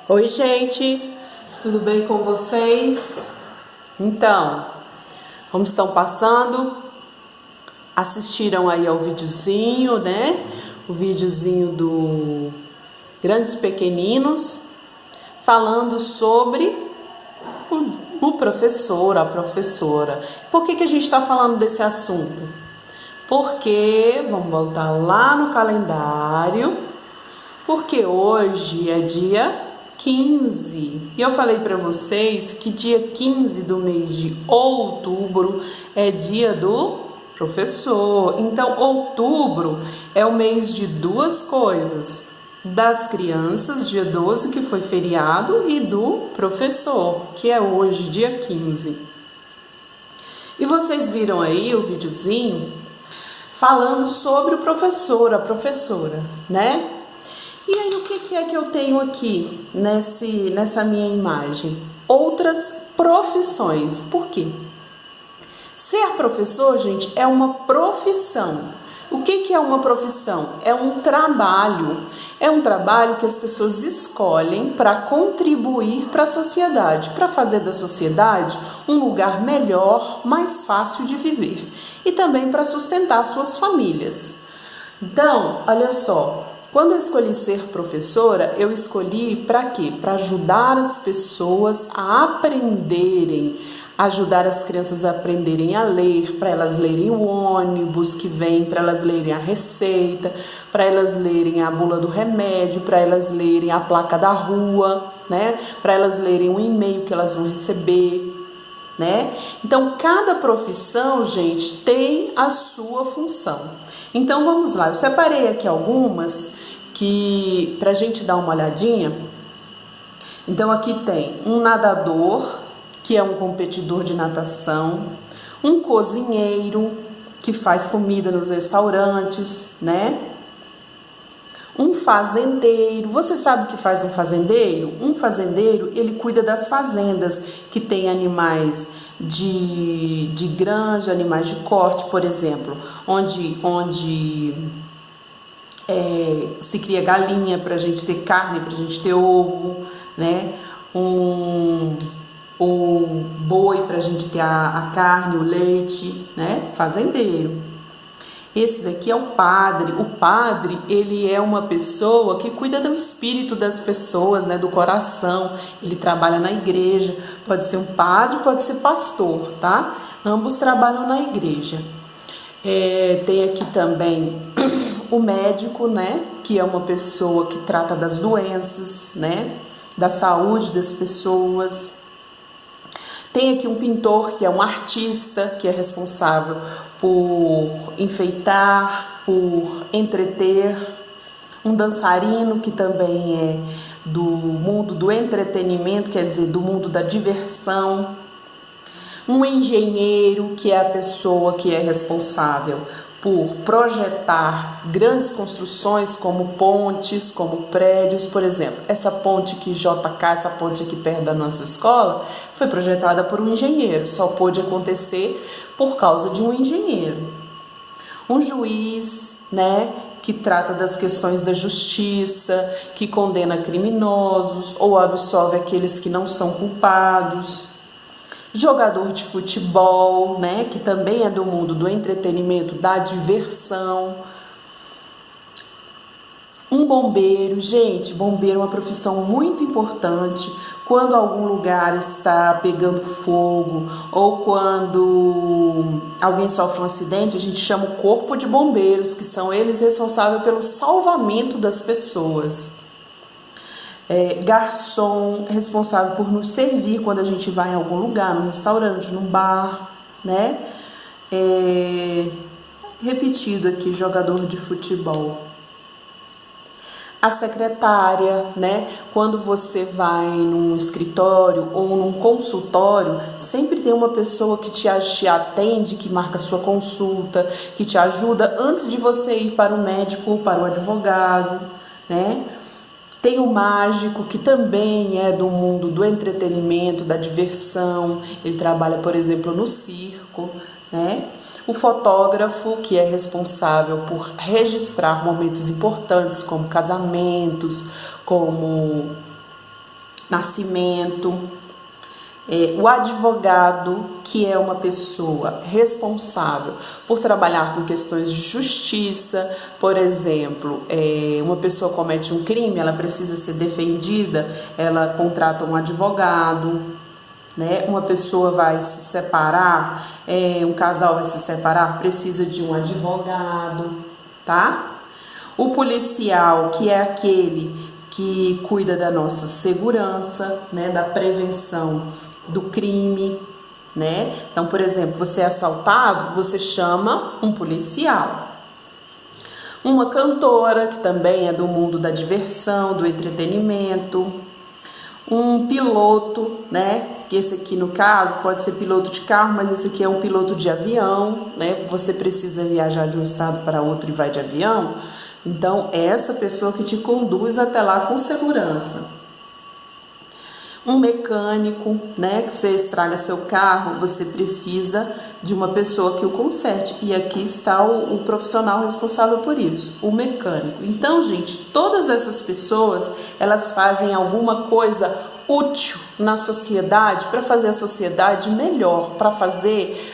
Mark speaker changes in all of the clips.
Speaker 1: Oi, gente, tudo bem com vocês? Então, como estão passando? Assistiram aí ao videozinho, né? O videozinho do Grandes Pequeninos, falando sobre o professor, a professora. Por que a gente está falando desse assunto? Porque, vamos voltar lá no calendário, porque hoje é dia 15. E eu falei para vocês que dia 15 do mês de outubro é dia do professor. Então, outubro é o mês de duas coisas: das crianças, dia 12, que foi feriado, e do professor, que é hoje, dia 15. E vocês viram aí o videozinho falando sobre o professor, a professora, né? E aí, o que é que eu tenho aqui nessa minha imagem? Outras profissões. Por quê? Ser professor, gente, é uma profissão. O que é uma profissão? É um trabalho. É um trabalho que as pessoas escolhem para contribuir para a sociedade, para fazer da sociedade um lugar melhor, mais fácil de viver. E também para sustentar suas famílias. Então, olha só. Quando eu escolhi ser professora, eu escolhi para quê? Para ajudar as pessoas a aprenderem, ajudar as crianças a aprenderem a ler, para elas lerem o ônibus que vem, para elas lerem a receita, para elas lerem a bula do remédio, para elas lerem a placa da rua, né? Para elas lerem o e-mail que elas vão receber, né? Então, cada profissão, gente, tem a sua função. Então, vamos lá. Eu separei aqui algumas que pra gente dar uma olhadinha. Então, aqui tem um nadador, que é um competidor de natação, um cozinheiro, que faz comida nos restaurantes, né? Um fazendeiro. Você sabe o que faz um fazendeiro? Um fazendeiro, ele cuida das fazendas que tem animais de granja, animais de corte, por exemplo, onde se cria galinha para a gente ter carne, para a gente ter ovo, né? O boi para a gente ter a carne, o leite, né? Fazendeiro. Esse daqui é o padre. O padre, ele é uma pessoa que cuida do espírito das pessoas, né, do coração. Ele trabalha na igreja. Pode ser um padre, pode ser pastor, tá? Ambos trabalham na igreja. Tem aqui também o médico, né, que é uma pessoa que trata das doenças, né, da saúde das pessoas. Tem aqui um pintor, que é um artista, que é responsável por enfeitar, por entreter. Um dançarino, que também é do mundo do entretenimento, quer dizer, do mundo da diversão. Um engenheiro, que é a pessoa que é responsável por projetar grandes construções como pontes, como prédios. Por exemplo, essa ponte aqui, JK, essa ponte aqui perto da nossa escola, foi projetada por um engenheiro, só pôde acontecer por causa de um engenheiro. Um juiz, né, que trata das questões da justiça, que condena criminosos ou absolve aqueles que não são culpados. Jogador de futebol, né, que também é do mundo do entretenimento, da diversão. Um bombeiro, gente, bombeiro é uma profissão muito importante. Quando algum lugar está pegando fogo ou quando alguém sofre um acidente, a gente chama o corpo de bombeiros, que são eles responsáveis pelo salvamento das pessoas. Garçom, responsável por nos servir quando a gente vai em algum lugar, num restaurante, num bar, né? Repetido aqui, jogador de futebol. A secretária, né? Quando você vai num escritório ou num consultório, sempre tem uma pessoa que te atende, que marca sua consulta, que te ajuda antes de você ir para o médico ou para o advogado, né? Tem o mágico, que também é do mundo do entretenimento, da diversão. Ele trabalha, por exemplo, no circo, né? O fotógrafo, que é responsável por registrar momentos importantes, como casamentos, como nascimento. O advogado, que é uma pessoa responsável por trabalhar com questões de justiça. Por exemplo, uma pessoa comete um crime, ela precisa ser defendida, ela contrata um advogado, né? Uma pessoa vai se separar, um casal vai se separar, precisa de um advogado, tá? O policial, que é aquele que cuida da nossa segurança, né? Da prevenção do crime, né? Então, por exemplo, você é assaltado, você chama um policial. Uma cantora, que também é do mundo da diversão, do entretenimento. Um piloto, né? Que esse aqui no caso pode ser piloto de carro, mas esse aqui é um piloto de avião, né? Você precisa viajar de um estado para outro e vai de avião. Então, é essa pessoa que te conduz até lá com segurança. Um mecânico, né, que você estraga seu carro, você precisa de uma pessoa que o conserte. E aqui está o profissional responsável por isso, o mecânico. Então, gente, todas essas pessoas, elas fazem alguma coisa útil na sociedade para fazer a sociedade melhor, para fazer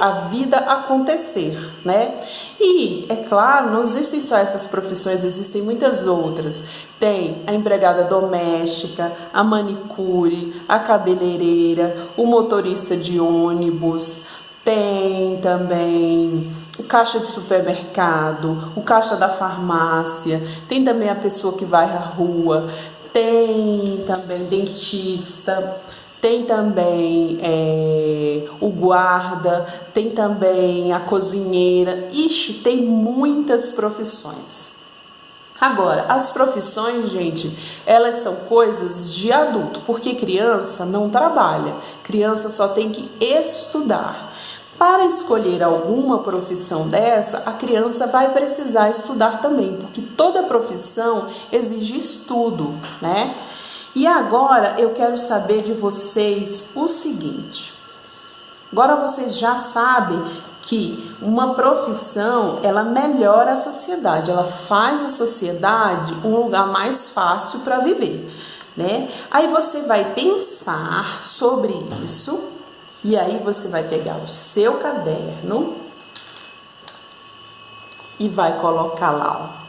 Speaker 1: a vida acontecer, né? E, é claro, não existem só essas profissões, existem muitas outras. Tem a empregada doméstica, a manicure, a cabeleireira, o motorista de ônibus, tem também o caixa de supermercado, o caixa da farmácia, tem também a pessoa que vai à rua, tem também dentista, tem também o guarda, tem também a cozinheira. Ixi, tem muitas profissões. Agora, as profissões, gente, elas são coisas de adulto, porque criança não trabalha, criança só tem que estudar. Para escolher alguma profissão dessa, a criança vai precisar estudar também, porque toda profissão exige estudo, né? E agora eu quero saber de vocês o seguinte. Agora vocês já sabem que uma profissão, ela melhora a sociedade, ela faz a sociedade um lugar mais fácil para viver, né? Aí você vai pensar sobre isso e aí você vai pegar o seu caderno e vai colocar lá, ó,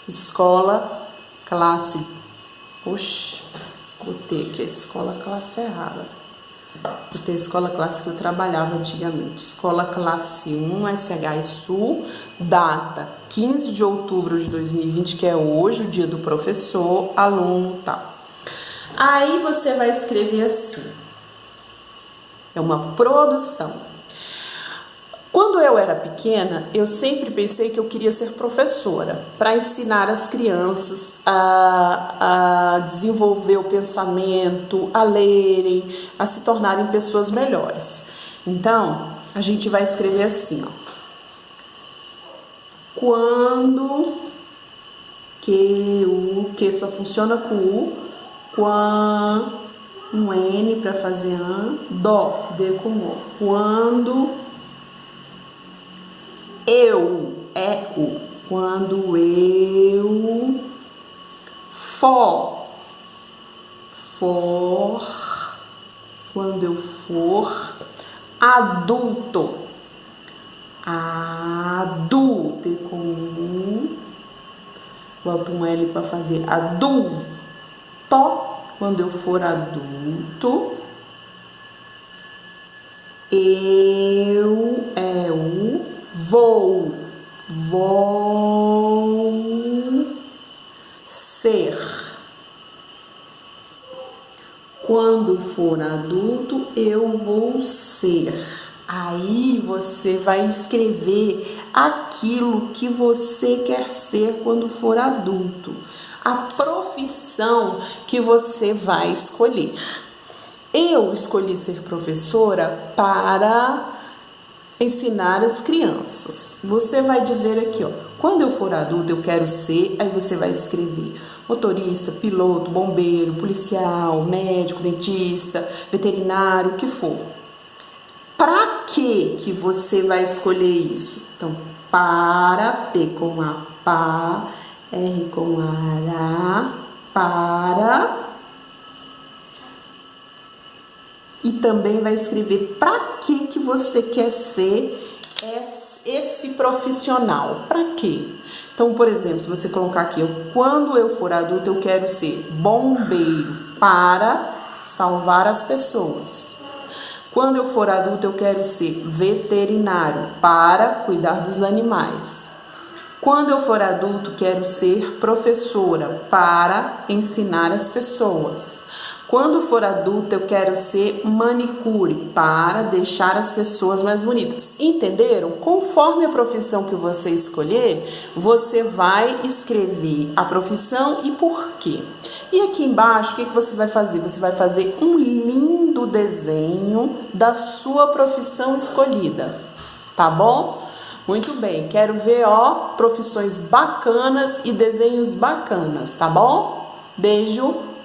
Speaker 1: escola classe, oxe, botei aqui a escola classe errada. Botei a escola classe que eu trabalhava antigamente. Escola classe 1, SH Sul, data 15 de outubro de 2020, que é hoje, o dia do professor, aluno, tal. Aí você vai escrever assim. É uma produção. Quando eu era pequena, eu sempre pensei que eu queria ser professora para ensinar as crianças a desenvolver o pensamento, a lerem, a se tornarem pessoas melhores. Então, a gente vai escrever assim, ó. Quando o que só funciona com o, um N para fazer an, dó, D com o. Quando eu, é o, quando eu quando eu for adulto, adulto, com u, boto um L para fazer adulto, quando eu for adulto, eu, é o, vou ser. Quando for adulto, eu vou ser. Aí você vai escrever aquilo que você quer ser quando for adulto. A profissão que você vai escolher. Eu escolhi ser professora para ensinar as crianças. Você vai dizer aqui, ó, quando eu for adulto eu quero ser, aí você vai escrever motorista, piloto, bombeiro, policial, médico, dentista, veterinário, o que for. Para que você vai escolher isso? Então, para, P com a pá, R com ará, para. E também vai escrever para que você quer ser esse profissional. Para quê? Então, por exemplo, se você colocar aqui, quando eu for adulto, eu quero ser bombeiro para salvar as pessoas. Quando eu for adulto, eu quero ser veterinário para cuidar dos animais. Quando eu for adulto, quero ser professora para ensinar as pessoas. Quando for adulta, eu quero ser manicure para deixar as pessoas mais bonitas. Entenderam? Conforme a profissão que você escolher, você vai escrever a profissão e por quê. E aqui embaixo, o que você vai fazer? Você vai fazer um lindo desenho da sua profissão escolhida, tá bom? Muito bem, quero ver, profissões bacanas e desenhos bacanas, tá bom? Beijo!